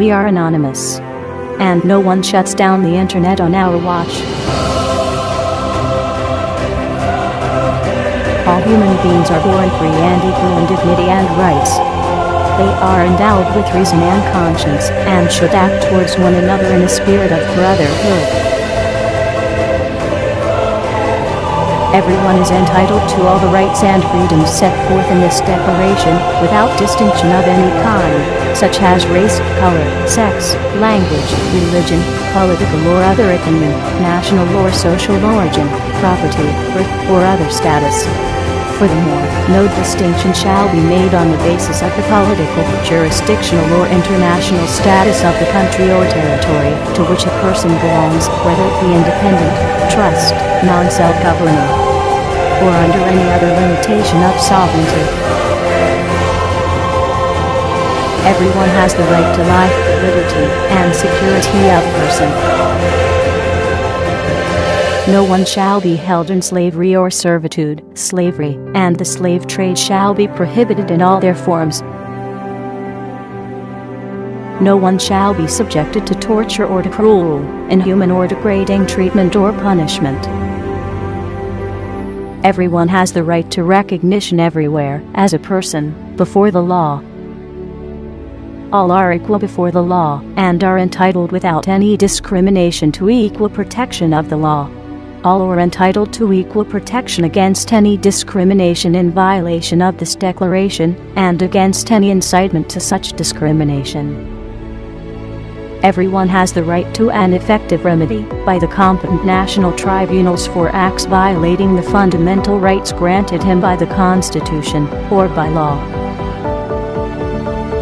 We are anonymous. And no one shuts down the internet on our watch. All human beings are born free and equal in dignity and rights. They are endowed with reason and conscience, and should act towards one another in a spirit of brotherhood. Everyone is entitled to all the rights and freedoms set forth in this declaration, without distinction of any kind, such as race, color, sex, language, religion, political or other opinion, national or social origin, property, birth, or other status. Furthermore, no distinction shall be made on the basis of the political, jurisdictional or international status of the country or territory to which a person belongs, whether it be independent, trust, non-self-governing, or under any other limitation of sovereignty. Everyone has the right to life, liberty, and security of person. No one shall be held in slavery or servitude, slavery, and the slave trade shall be prohibited in all their forms. No one shall be subjected to torture or to cruel, inhuman or degrading treatment or punishment. Everyone has the right to recognition everywhere, as a person, before the law. All are equal before the law, and are entitled without any discrimination to equal protection of the law. All are entitled to equal protection against any discrimination in violation of this declaration, and against any incitement to such discrimination. Everyone has the right to an effective remedy by the competent national tribunals for acts violating the fundamental rights granted him by the Constitution, or by law.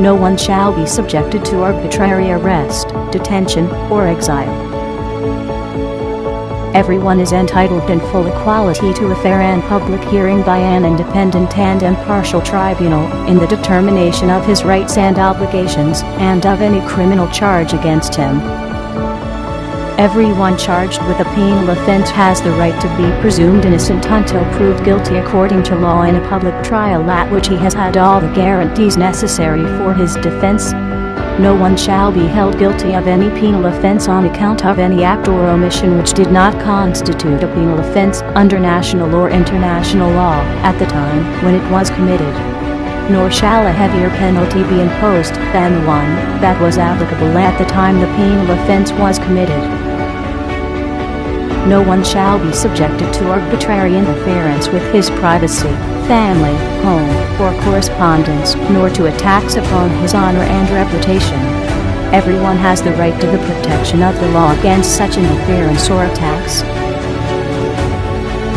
No one shall be subjected to arbitrary arrest, detention, or exile. Everyone is entitled in full equality to a fair and public hearing by an independent and impartial tribunal, in the determination of his rights and obligations, and of any criminal charge against him. Everyone charged with a penal offense has the right to be presumed innocent until proved guilty according to law in a public trial at which he has had all the guarantees necessary for his defense. No one shall be held guilty of any penal offense on account of any act or omission which did not constitute a penal offense under national or international law at the time when it was committed. Nor shall a heavier penalty be imposed than the one that was applicable at the time the penal offense was committed. No one shall be subjected to arbitrary interference with his privacy, family, home, or correspondence, nor to attacks upon his honor and reputation. Everyone has the right to the protection of the law against such interference or attacks.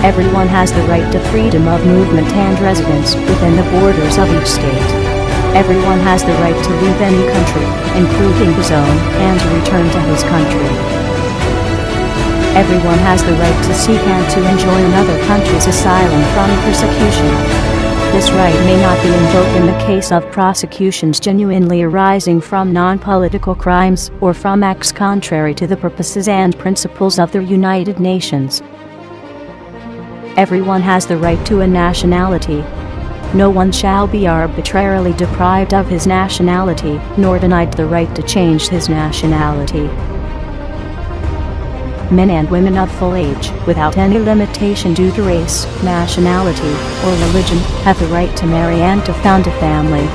Everyone has the right to freedom of movement and residence within the borders of each state. Everyone has the right to leave any country, including his own, and to return to his country. Everyone has the right to seek and to enjoy in other countries asylum from persecution. This right may not be invoked in the case of prosecutions genuinely arising from non-political crimes or from acts contrary to the purposes and principles of the United Nations. Everyone has the right to a nationality. No one shall be arbitrarily deprived of his nationality, nor denied the right to change his nationality. Men and women of full age, without any limitation due to race, nationality, or religion, have the right to marry and to found a family.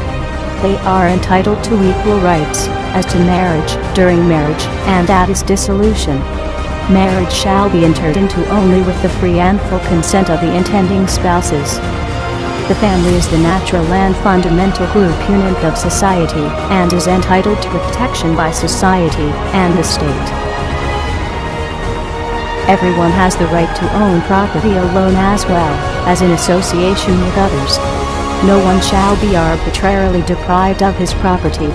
They are entitled to equal rights, as to marriage, during marriage, and at its dissolution. Marriage shall be entered into only with the free and full consent of the intending spouses. The family is the natural and fundamental group unit of society, and is entitled to protection by society and the state. Everyone has the right to own property alone as well as in association with others. No one shall be arbitrarily deprived of his property.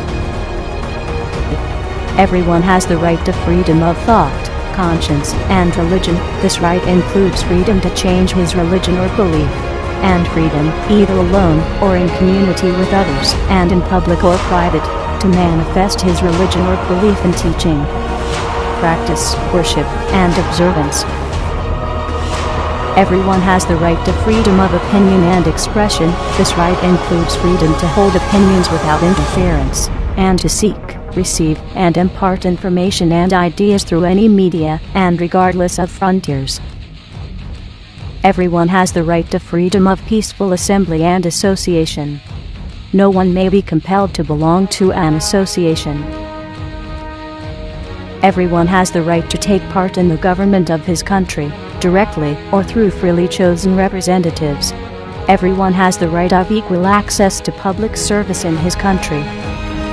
Everyone has the right to freedom of thought, conscience, and religion. This right includes freedom to change his religion or belief, and freedom, either alone or in community with others, and in public or private, to manifest his religion or belief in teaching, practice, worship, and observance. Everyone has the right to freedom of opinion and expression. This right includes freedom to hold opinions without interference, and to seek, receive, and impart information and ideas through any media, and regardless of frontiers. Everyone has the right to freedom of peaceful assembly and association. No one may be compelled to belong to an association. Everyone has the right to take part in the government of his country, directly or through freely chosen representatives. Everyone has the right of equal access to public service in his country.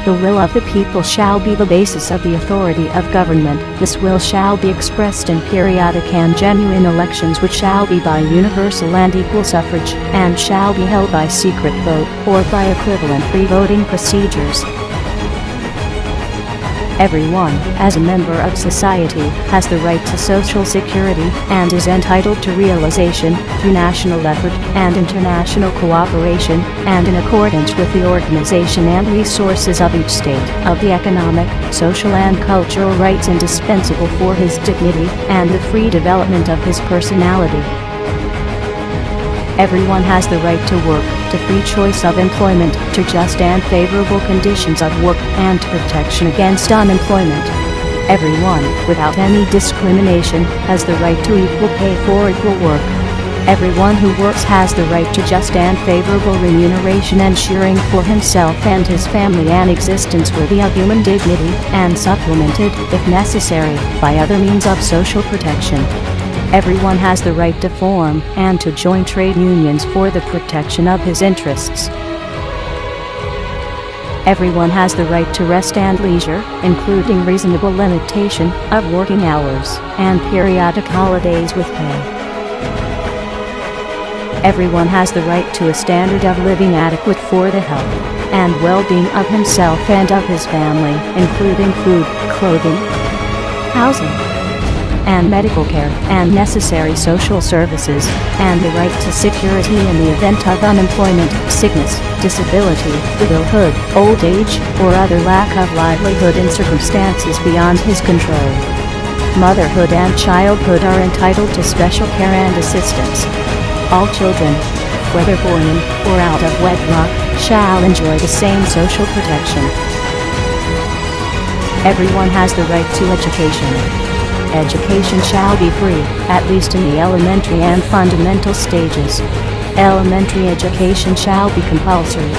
The will of the people shall be the basis of the authority of government. This will shall be expressed in periodic and genuine elections, which shall be by universal and equal suffrage, and shall be held by secret vote, or by equivalent free voting procedures. Everyone, as a member of society, has the right to social security, and is entitled to realization, through national effort and international cooperation, and in accordance with the organization and resources of each state, of the economic, social and cultural rights indispensable for his dignity, and the free development of his personality. Everyone has the right to work, to free choice of employment, to just and favorable conditions of work, and to protection against unemployment. Everyone, without any discrimination, has the right to equal pay for equal work. Everyone who works has the right to just and favorable remuneration, ensuring for himself and his family an existence worthy of human dignity, and supplemented, if necessary, by other means of social protection. Everyone has the right to form and to join trade unions for the protection of his interests. Everyone has the right to rest and leisure, including reasonable limitation of working hours and periodic holidays with pay. Everyone has the right to a standard of living adequate for the health and well-being of himself and of his family, including food, clothing, housing, and medical care, and necessary social services, and the right to security in the event of unemployment, sickness, disability, widowhood, old age, or other lack of livelihood in circumstances beyond his control. Motherhood and childhood are entitled to special care and assistance. All children, whether born in or out of wedlock, shall enjoy the same social protection. Everyone has the right to education. Education shall be free, at least in the elementary and fundamental stages. Elementary education shall be compulsory.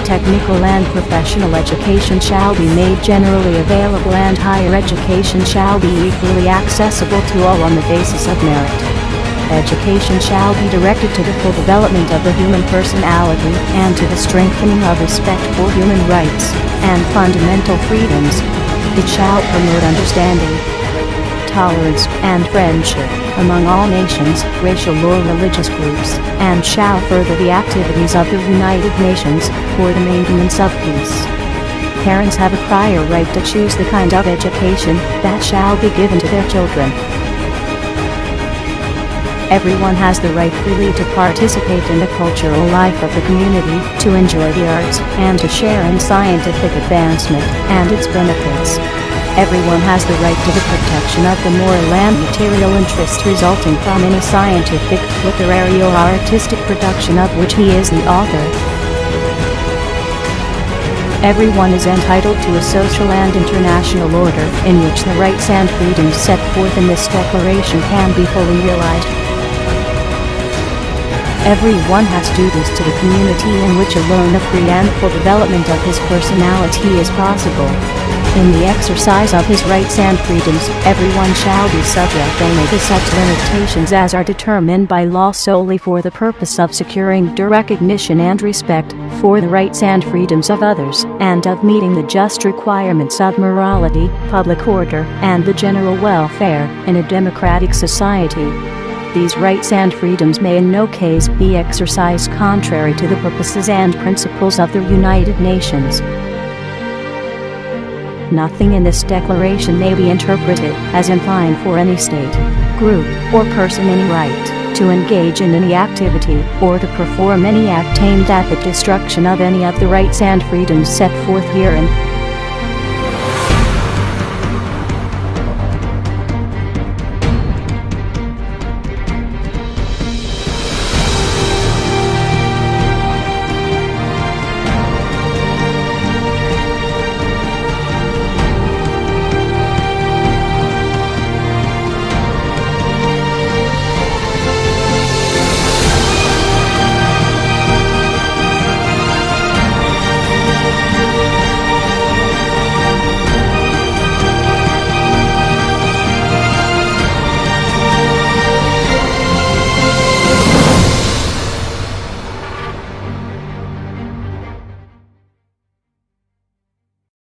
Technical and professional education shall be made generally available, and higher education shall be equally accessible to all on the basis of merit. Education shall be directed to the full development of the human personality, and to the strengthening of respect for human rights and fundamental freedoms. It shall promote understanding, tolerance, and friendship among all nations, racial or religious groups, and shall further the activities of the United Nations for the maintenance of peace. Parents have a prior right to choose the kind of education that shall be given to their children. Everyone has the right freely to participate in the cultural life of the community, to enjoy the arts, and to share in scientific advancement and its benefits. Everyone has the right to the protection of the moral and material interests resulting from any scientific, literary, or artistic production of which he is the author. Everyone is entitled to a social and international order in which the rights and freedoms set forth in this declaration can be fully realized. Everyone has duties to the community in which alone a free and full development of his personality is possible. In the exercise of his rights and freedoms, everyone shall be subject only to such limitations as are determined by law solely for the purpose of securing due recognition and respect for the rights and freedoms of others, and of meeting the just requirements of morality, public order, and the general welfare in a democratic society. These rights and freedoms may in no case be exercised contrary to the purposes and principles of the United Nations. Nothing in this declaration may be interpreted as implying for any state, group, or person any right to engage in any activity or to perform any act aimed at the destruction of any of the rights and freedoms set forth herein.